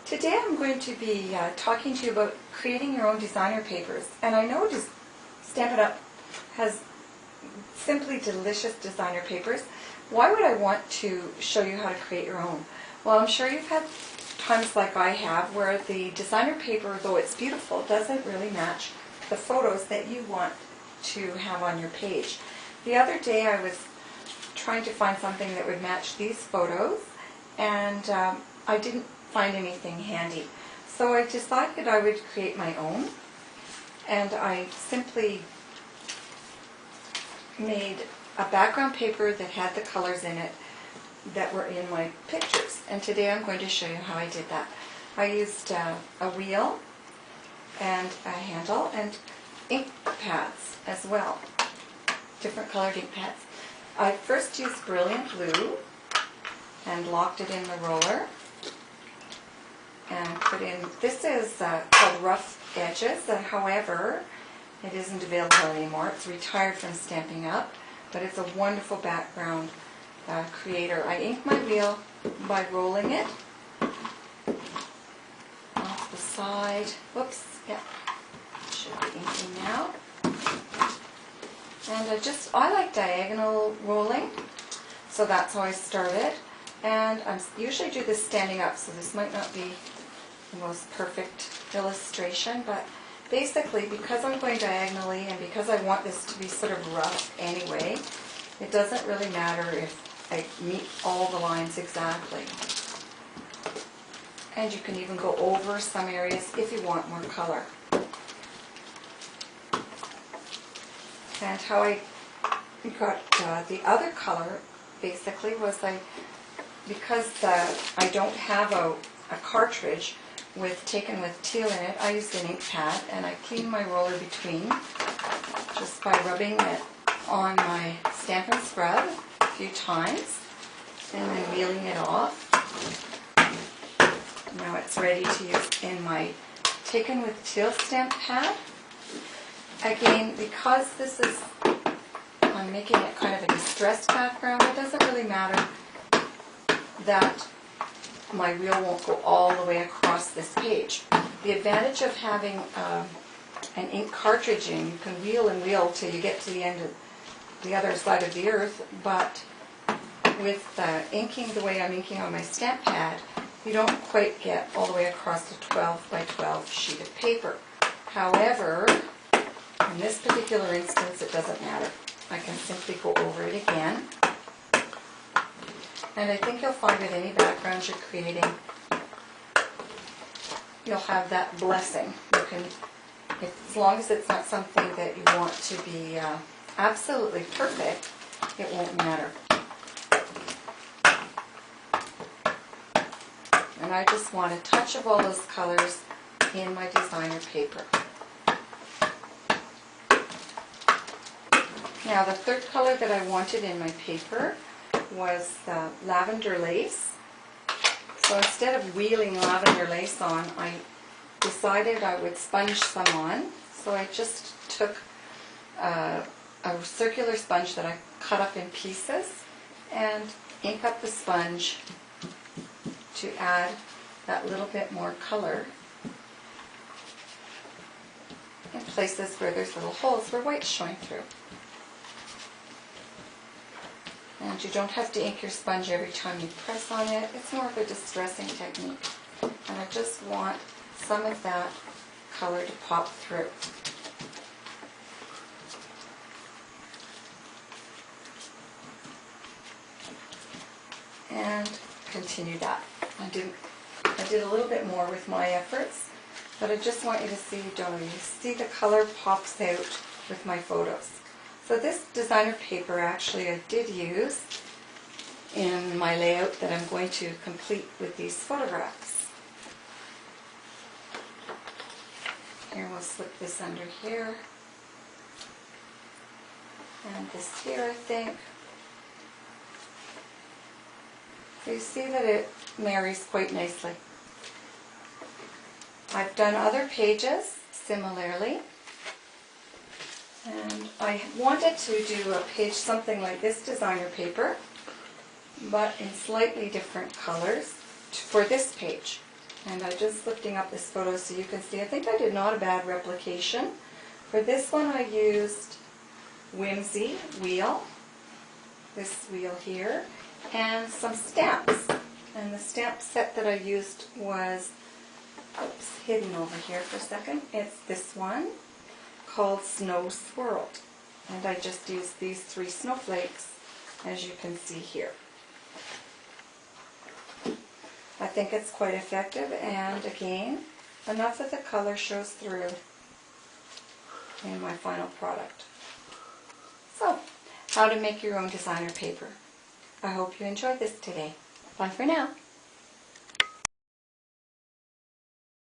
Today I'm going to be talking to you about creating your own designer papers. And I know Stampin' Up! Has simply delicious designer papers. Why would I want to show you how to create your own? Well, I'm sure you've had times like I have where the designer paper, though it's beautiful, doesn't really match the photos that you want to have on your page. The other day I was trying to find something that would match these photos, and I didn't find anything handy. So I decided I would create my own, and I simply made a background paper that had the colors in it that were in my pictures. And today I'm going to show you how I did that. I used a wheel and a handle and ink pads as well, different colored ink pads. I first used Brilliant Blue and locked it in the roller and put in, this is called Rough Edges, however, it isn't available anymore. It's retired from Stampin' Up!, but it's a wonderful background creator. I ink my wheel by rolling it off the side. Whoops, yeah, should be inking now. And I like diagonal rolling, so that's how I started. And I usually do this standing up, so this might not be the most perfect illustration, but basically, because I'm going diagonally and because I want this to be sort of rough anyway, it doesn't really matter if I meet all the lines exactly. And you can even go over some areas if you want more color. And how I got the other color basically was because I don't have a cartridge taken with teal in it, I used an ink pad, and I cleaned my roller between just by rubbing it on my Stampin' Scrub a few times and then wheeling it off. Now it's ready to use in my taken with teal stamp pad. Again, because this is, I'm making it kind of a distressed background, it doesn't really matter that my wheel won't go all the way across this page. The advantage of having an ink cartridge in, you can wheel and wheel till you get to the end of the other side of the earth, but with inking the way I'm inking on my stamp pad, you don't quite get all the way across the 12 by 12 sheet of paper. However, in this particular instance, it doesn't matter. I can simply go over it again. And I think you'll find with any background you're creating, you'll have that blessing. You can, as long as it's not something that you want to be absolutely perfect, it won't matter. And I just want a touch of all those colors in my designer paper. Now the third color that I wanted in my paper was lavender lace. So instead of wheeling lavender lace on, I decided I would sponge some on. So I just took a circular sponge that I cut up in pieces and ink up the sponge to add that little bit more color in places where there's little holes where white's showing through. And you don't have to ink your sponge every time you press on it. It's more of a distressing technique. And I just want some of that color to pop through. And continue that. I did a little bit more with my efforts, but I just want you to see, you see the color pops out with my photos. So this designer paper actually I did use in my layout that I'm going to complete with these photographs. Here, we'll slip this under here, and this here, I think. So you see that it marries quite nicely. I've done other pages similarly. And I wanted to do a page something like this designer paper, but in slightly different colors for this page. And I'm just lifting up this photo so you can see. I think I did not a bad replication. For this one I used Whimsy wheel, this wheel here, and some stamps. And the stamp set that I used was, oops, hidden over here for a second. It's this one called Snow Swirled. And I just used these 3 snowflakes, as you can see here. I think it's quite effective, and again, enough of the color shows through in my final product. So, how to make your own designer paper. I hope you enjoyed this today. Bye for now.